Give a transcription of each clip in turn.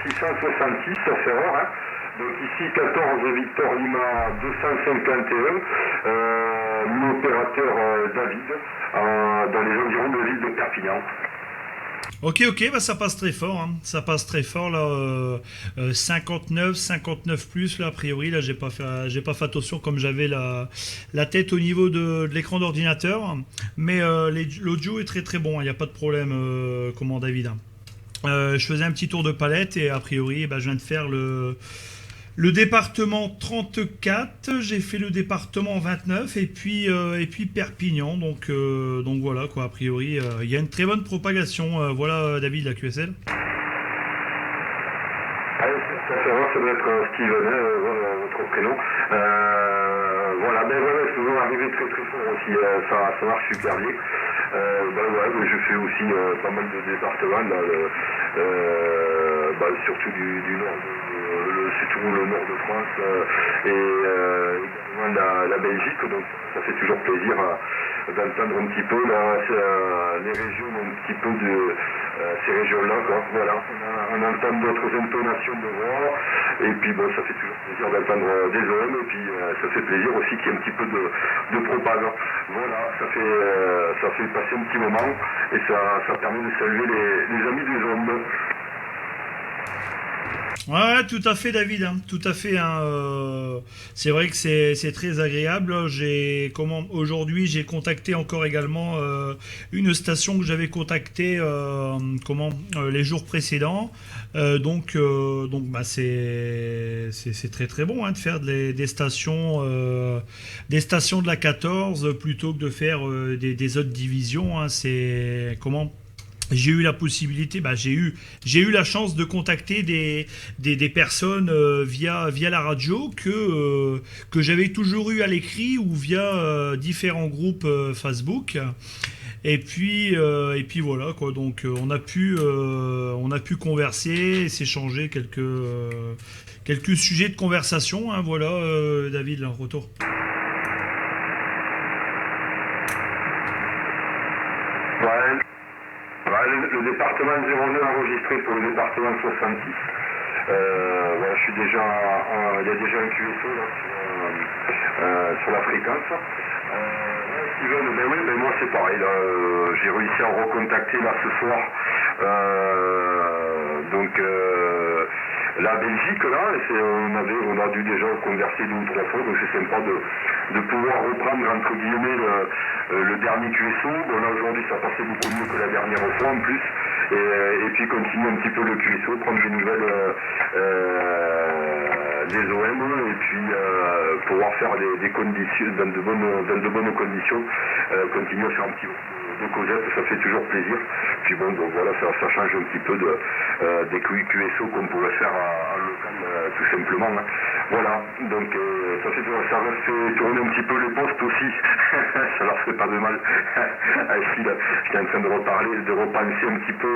666, ça fait rare, hein. Donc ici 14 Victor Lima 251, mon opérateur David, dans les environs de la ville de Perpignan. Ok, bah ça passe très fort, hein. Ça passe très fort là. 59 plus là a priori là j'ai pas fait attention comme j'avais la tête au niveau de l'écran d'ordinateur, mais l'audio est très très bon, il n'y a pas de problème. Comment David, hein. Je faisais un petit tour de palette et a priori bah, je viens de faire le département 34, j'ai fait le département 29 et puis Perpignan, donc voilà quoi, a priori il y a une très bonne propagation, voilà David, la QSL. Allez, ça fait voir, ça doit être Steven, votre prénom. Voilà, ben voilà, je peux arriver très très fort aussi, ça marche super bien. Ben ouais, mais je fais aussi pas mal de départements, là, surtout du nord, surtout le nord de France et également la Belgique, donc ça fait toujours plaisir d'entendre un petit peu les régions, un petit peu de ces régions-là, quoi. Voilà, on entend d'autres intonations de voix, et puis bon, ça fait toujours plaisir d'entendre des hommes, et puis ça fait plaisir aussi qu'il y ait un petit peu de propagande. Voilà, ça fait passer un petit moment, et ça permet de saluer les amis des ondes. Ouais, tout à fait, David, hein, tout à fait, hein, c'est vrai que c'est très agréable. Aujourd'hui, j'ai contacté encore également une station que j'avais contactée les jours précédents. Donc bah c'est très très bon, hein, de faire des stations de la 14 plutôt que de faire des autres divisions, hein. C'est comment j'ai eu la possibilité, bah, j'ai eu la chance de contacter des personnes via la radio que j'avais toujours eu à l'écrit ou via différents groupes Facebook. Et puis voilà quoi. Donc on a pu converser, et s'échanger quelques sujets de conversation, hein. Voilà, David, là, retour. Ouais. Le département 09 enregistré pour le département 66. Voilà, je suis déjà il y a déjà un QSO là, sur la fréquence. Steven, ben oui, ben moi c'est pareil là, j'ai réussi à en recontacter là ce soir. La Belgique là, on a dû déjà converser 2 ou 3 fois, donc c'est sympa de pouvoir reprendre entre guillemets le dernier QSO. Bon là aujourd'hui ça passait beaucoup mieux que la dernière fois en plus, et puis continuer un petit peu le QSO, prendre des nouvelles des OM, et puis pouvoir faire des conditions dans de bonnes conditions, continuer à faire un petit peu de Cosette, ça fait toujours plaisir. Puis bon, donc voilà, ça change un petit peu des QSO qu'on pourrait faire en local, tout simplement, hein. Voilà, donc ça fait tourner un petit peu les postes aussi. Ça leur fait pas de mal. Ici, là, j'étais en train de repenser un petit peu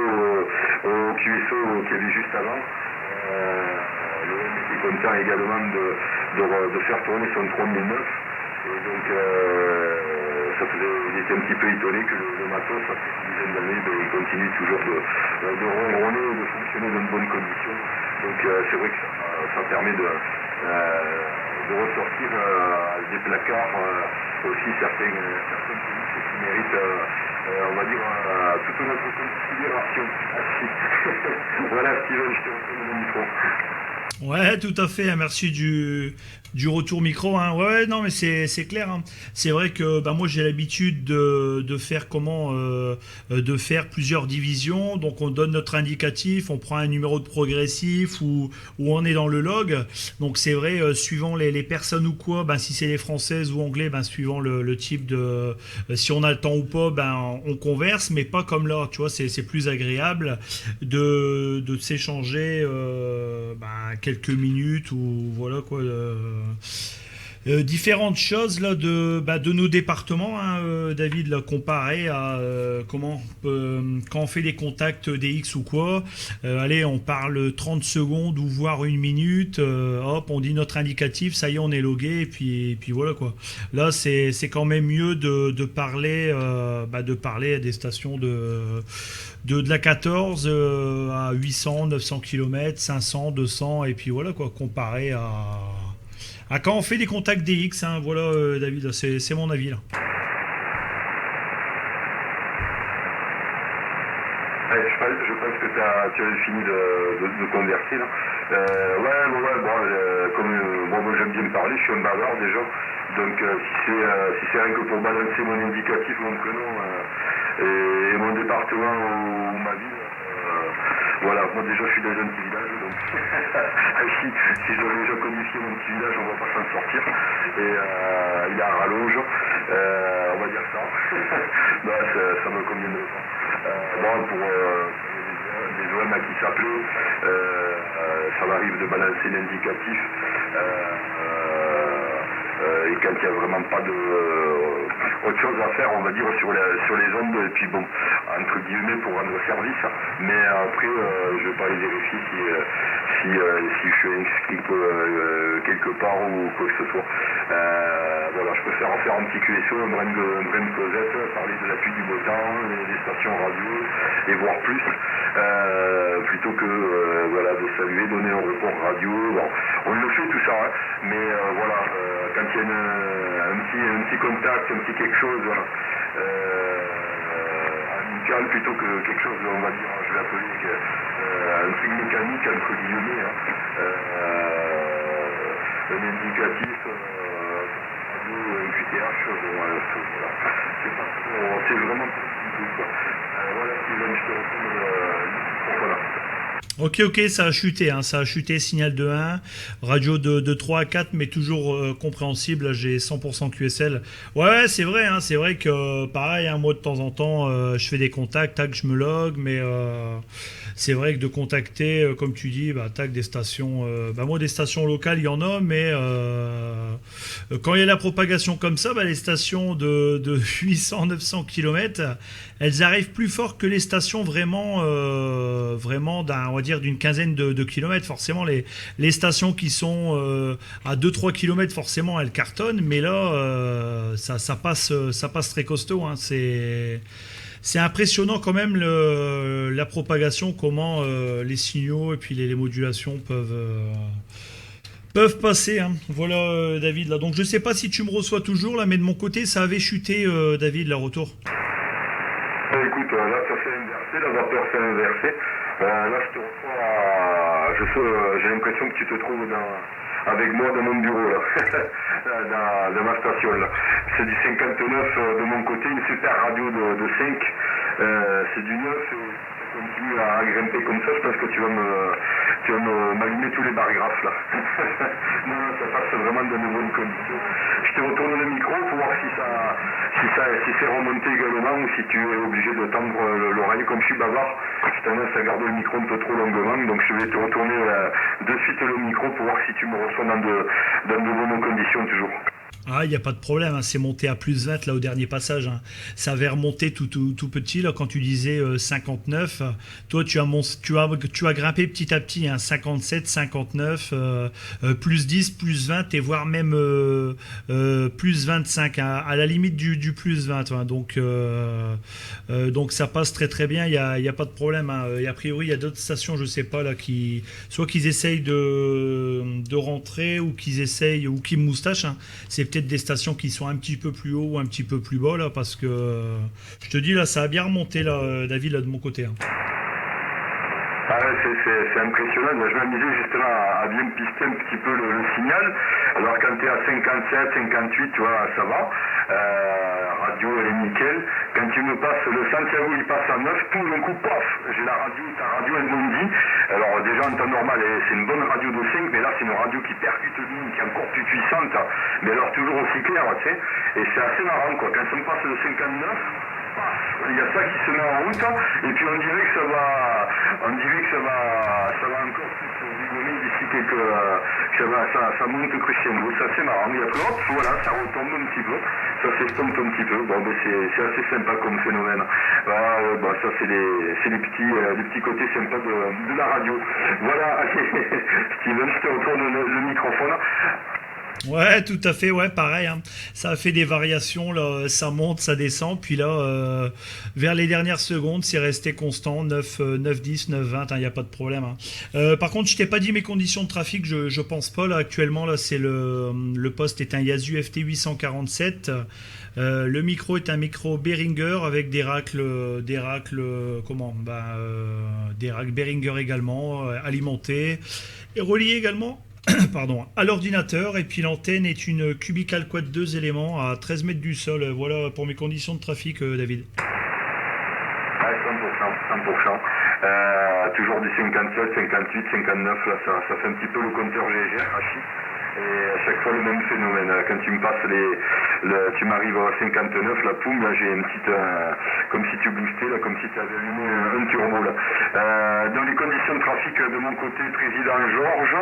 au QSO qu'il y avait juste avant. L'OM était content également de faire tourner son 3009. Et donc, il était un petit peu étonné que le matos, après une dizaine d'années, il continue toujours de ronronner et de fonctionner dans de bonnes conditions. Donc, c'est vrai que ça permet de ressortir des placards aussi certaines polices qui méritent, on va dire, toute notre considération. Voilà, Steven, je te retourne le micro. Ouais, tout à fait, hein, merci du retour micro, hein. Ouais, non, mais c'est clair, hein. C'est vrai que bah, moi j'ai l'habitude de faire de faire plusieurs divisions. Donc on donne notre indicatif, on prend un numéro de progressif où on est dans le log. Donc c'est vrai, suivant les personnes ou quoi, ben, si c'est les françaises ou anglais, ben, suivant le type de... si on a le temps ou pas, ben, on converse, mais pas comme là, tu vois, c'est plus agréable de s'échanger ben, quelques minutes ou voilà quoi... différentes choses là de nos départements, hein, David, là, comparé à quand on fait des contacts DX ou quoi, allez, on parle 30 secondes ou voire 1 minute, hop, on dit notre indicatif, ça y est, on est logué, et puis voilà quoi. Là c'est quand même mieux de parler à des stations de la 14 à 800, 900 km, 500, 200, et puis voilà quoi, comparé à quand on fait des contacts DX, hein, voilà David, c'est mon avis là. Ouais, je pense que tu avais fini de converser là. Ouais, bon, bon, moi j'aime bien parler, je suis un bavard déjà. Donc si c'est rien que pour balancer mon indicatif, mon prénom et mon département ou ma ville, voilà, moi déjà je suis dans un petit village, donc si je dois déjà codifier mon petit village, on va pas s'en sortir. Et il est à rallonge, on va dire ça. Bah, ça me convient de le faire. Bon, pour les OM à qui s'appelait, ça m'arrive de balancer l'indicatif. Et quand il n'y a vraiment pas autre chose à faire, on va dire, sur les ondes, et puis bon, entre guillemets, pour rendre service. Mais après, je ne vais pas aller vérifier si je suis inscrit quelque part ou quoi que ce soit. Voilà, je préfère en faire un petit QSO, un brin de causette, parler de la pluie du beau temps, des stations radio, et voir plus, plutôt que voilà, de saluer, donner un report radio. Bon, on le fait tout ça, hein, mais voilà, quand il y a un petit contact, un petit quelque chose, voilà, amical plutôt que quelque chose, on va dire, je vais appeler un truc mécanique, entre guillemets, hein, un indicatif, un QTH, bon, voilà, c'est vraiment tout, quoi. Voilà, Steven, je te retourne voilà. Ok, ça a chuté, hein, ça a chuté, signal de 1, radio de 3 à 4, mais toujours compréhensible, là, j'ai 100% QSL. Ouais, c'est vrai, hein, c'est vrai que pareil, hein, moi de temps en temps, je fais des contacts, tac, je me log, mais c'est vrai que de contacter, comme tu dis, bah, tac, des stations, moi des stations locales, il y en a, mais quand il y a la propagation comme ça, bah, les stations de 800, 900 km, elles arrivent plus fort que les stations vraiment on va dire d'une quinzaine de kilomètres. Forcément, les stations qui sont à 2-3 kilomètres, forcément, elles cartonnent, mais là, ça passe très costaud, hein. C'est impressionnant quand même la propagation, comment les signaux et puis les modulations peuvent passer, hein. Voilà, David, là. Donc je sais pas si tu me reçois toujours là, mais de mon côté ça avait chuté, David, là, retour. Écoute, là ça s'est inversé, la vapeur s'est inversée. Là je te reçois, j'ai l'impression que tu te trouves avec moi dans mon bureau là, dans ma station là. C'est du 59 de mon côté, une super radio de 5. C'est du 9 et ça continue à grimper comme ça, je pense que tu vas m'allumer tous les bargraphes là. Non, ça passe vraiment dans de bonnes conditions. Je te retourne le micro pour voir si c'est remonté également ou si tu es obligé de tendre l'oreille. Comme je suis bavard, j'ai tendance à garder le micro un peu trop longuement, donc je vais te retourner de suite le micro pour voir si tu me reçois dans de bonnes conditions toujours. Ah, il n'y a pas de problème, hein, c'est monté à plus 20 là au dernier passage, hein. Ça avait remonté tout petit là quand tu disais 59. Toi tu as grimpé petit à petit, hein, 57, 59, plus 10, plus 20 et voire même plus 25, hein, à la limite du plus 20. Hein, donc ça passe très très bien, il y a pas de problème, hein. Et a priori il y a d'autres stations, je sais pas là, soit qu'ils essayent de rentrer ou qu'ils essayent ou qu'ils moustachent, hein. C'est peut-être des stations qui sont un petit peu plus haut ou un petit peu plus bas là, parce que je te dis là ça a bien remonté là, David, là de mon côté, hein. Ah ouais, c'est impressionnant. Moi, je m'amusais justement à bien pister un petit peu le signal. Alors quand tu es à 57, 58, tu vois, ça va. Radio, elle est nickel. Quand tu me passes le Santiago, il passe à 9, tout d'un coup, paf, j'ai ta radio, elle bondit. Alors déjà en temps normal, c'est une bonne radio de 5, mais là c'est une radio qui percute bien, qui est encore plus puissante, mais alors toujours aussi claire, tu sais. Et c'est assez marrant, quoi. Quand ça me passe le 59, il y a ça qui se met en route, et puis on dirait que ça va encore plus rigoler d'ici ça monte crescendo, c'est assez marrant. Et après, hop, voilà, ça retombe un petit peu, ça s'estompe un petit peu. Bon, mais c'est assez sympa comme phénomène. Ça c'est les petits côtés sympas de la radio. Voilà, Steven, je te retourne le microphone. Ouais, tout à fait, ouais, pareil, hein. Ça a fait des variations, là, ça monte, ça descend, puis là, vers les dernières secondes, c'est resté constant, 9, 9, 10, 9, 20, il n'y a pas de problème, hein. Par contre, je t'ai pas dit mes conditions de trafic, je pense pas, là, actuellement, là, c'est le poste est un Yaesu FT 847, le micro est un micro Behringer avec comment, des racks Behringer également, alimentés, et reliés également pardon, à l'ordinateur. Et puis l'antenne est une Cubical Quad 2 éléments à 13 mètres du sol. Voilà pour mes conditions de trafic, David. Ouais, 100%, 100%. Toujours du 57, 58, 59, là ça fait un petit peu le compteur GG, et à chaque fois le même phénomène. Quand tu me passes tu m'arrives à 59, la poum, là j'ai une petite, comme si tu boostais, là, comme si tu avais allumé un turbo là. Dans les conditions de trafic de mon côté, président Georges,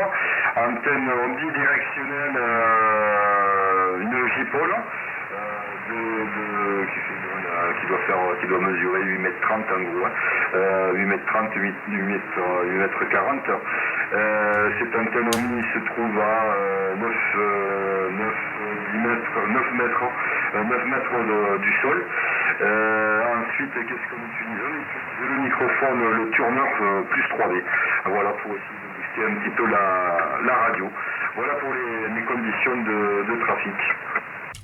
antenne omnidirectionnelle, une J-Pole, qui doit mesurer 8,30 m en gros, hein. 8,30 m, 8,40 m. Cette antenne omni se trouve à 9 mètres du sol. Ensuite, qu'est-ce qu'on utilise? On utilise le microphone, le Turner plus 3D. Voilà, pour essayer de booster un petit peu la radio. Voilà pour mes conditions de trafic.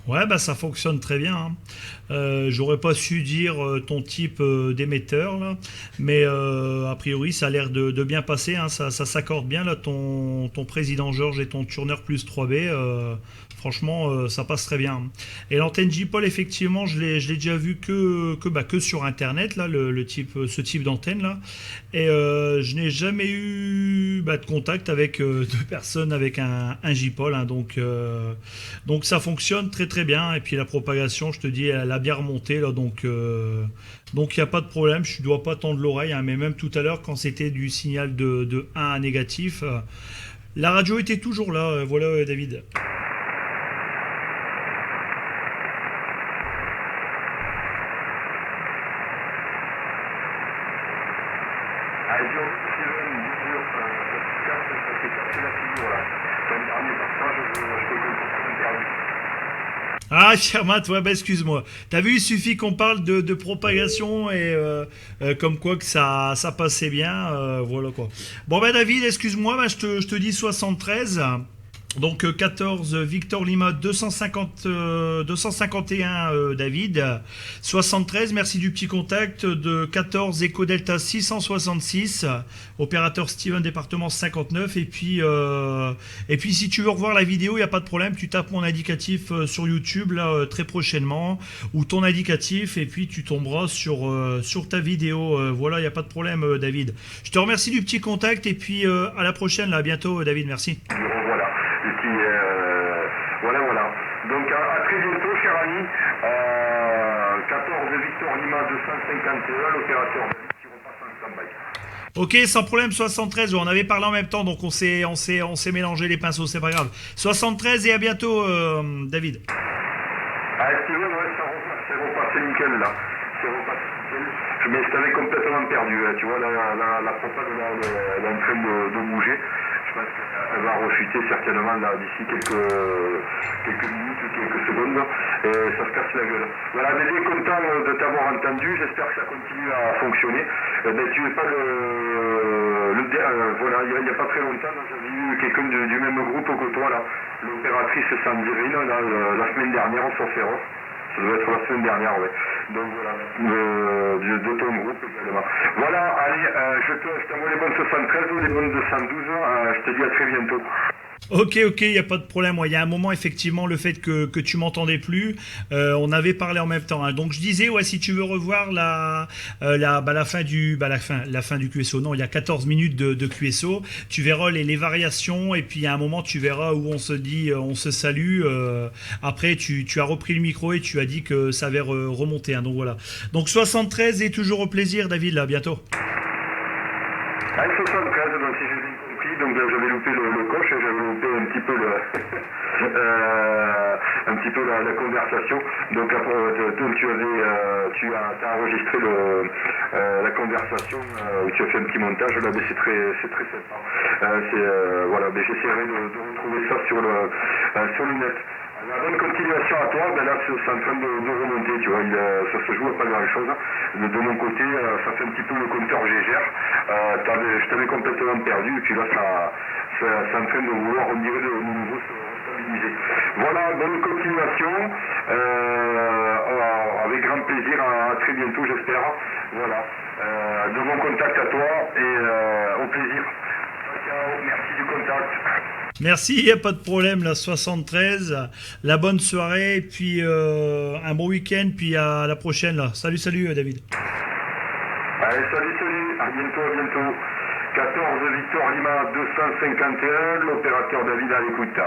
Ouais, bah ça fonctionne très bien, hein. J'aurais pas su dire ton type d'émetteur, là, mais a priori ça a l'air de bien passer, hein. Ça s'accorde bien là, ton président Georges et ton Turner plus 3B. Franchement, ça passe très bien. Et l'antenne J-Pole, effectivement, je l'ai déjà vu que sur Internet, là, ce type d'antenne là. Et je n'ai jamais eu de contact avec deux personnes avec un J-Pole, hein. Donc ça fonctionne très très bien. Et puis la propagation, je te dis, elle a bien remonté là, donc il n'y a pas de problème. Je ne dois pas tendre l'oreille, hein. Mais même tout à l'heure, quand c'était du signal de 1 à négatif, la radio était toujours là. Voilà, David. Ah, Shermat, ouais, excuse-moi. T'as vu, il suffit qu'on parle de propagation et comme quoi que ça passait bien, voilà quoi. Bon, David, excuse-moi, je te dis 73. Donc 14 Victor Lima 251 David 73, merci du petit contact de 14 Echo Delta 666 opérateur Steven département 59 et puis si tu veux revoir la vidéo, il n'y a pas de problème, tu tapes mon indicatif sur YouTube là très prochainement ou ton indicatif et puis tu tomberas sur ta vidéo, voilà, il n'y a pas de problème David. Je te remercie du petit contact et puis à la prochaine là, à bientôt David, merci. Voilà. Donc à très bientôt, cher ami. 14 Victor Lima 251, l'opérateur qui repasse en stand-by. Ok, sans problème, 73, on avait parlé en même temps, donc on s'est mélangé les pinceaux, c'est pas grave. 73 et à bientôt, David. Steven, ouais, c'est repassé nickel là. C'est repassé nickel. Mais je t'avais complètement perdu, hein. Tu vois, la propane elle est en train de bouger. Je pense qu'elle va rechuter certainement là d'ici quelques minutes ou quelques secondes et ça se casse la gueule. Voilà, mais bien content de t'avoir entendu, j'espère que ça continue à fonctionner. Tu n'es pas voilà, il n'y a pas très longtemps, j'avais eu quelqu'un du même groupe que toi là, l'opératrice Sandrine, la semaine dernière sur Féroce. Ça doit être la semaine dernière, ouais. Donc voilà, de ton groupe également. Voilà, allez, je t'envoie les bonnes 73 ou les bonnes 212, je te dis à très bientôt. Ok, il n'y a pas de problème. Il y a un moment, effectivement, le fait que tu m'entendais plus, on avait parlé en même temps, hein. Donc je disais, ouais, si tu veux revoir la fin du QSO, non, il y a 14 minutes de QSO, tu verras les variations et puis à un moment, tu verras où on se dit, on se salue. Après, tu as repris le micro et tu as dit que ça avait remonté, hein. Donc voilà. Donc 73 et toujours au plaisir, David, là, à bientôt. Allez, 73, donc si j'ai bien compris, donc j'avais loupé le coche, j'avais loupé un petit peu la conversation. Donc tu as enregistré la conversation où tu as fait un petit montage là, mais c'est très sympa. Voilà, mais j'essaierai de retrouver ça sur le net. La bonne continuation à toi, ben là c'est en train de remonter, tu vois, ça se joue à pas grand chose. De mon côté, ça fait un petit peu le compteur Gégère. Je t'avais complètement perdu, et puis là c'est en train de vouloir, on dirait, de nouveau se stabiliser. Voilà, bonne continuation, avec grand plaisir, à très bientôt j'espère. Voilà, de bon contact à toi et au plaisir. Ciao, merci du contact. Merci, il n'y a pas de problème, la 73, la bonne soirée, et puis un bon week-end, puis à la prochaine. Là. Salut, David. Allez, salut, à bientôt. 14 Victor Lima 251, l'opérateur David à l'écoute.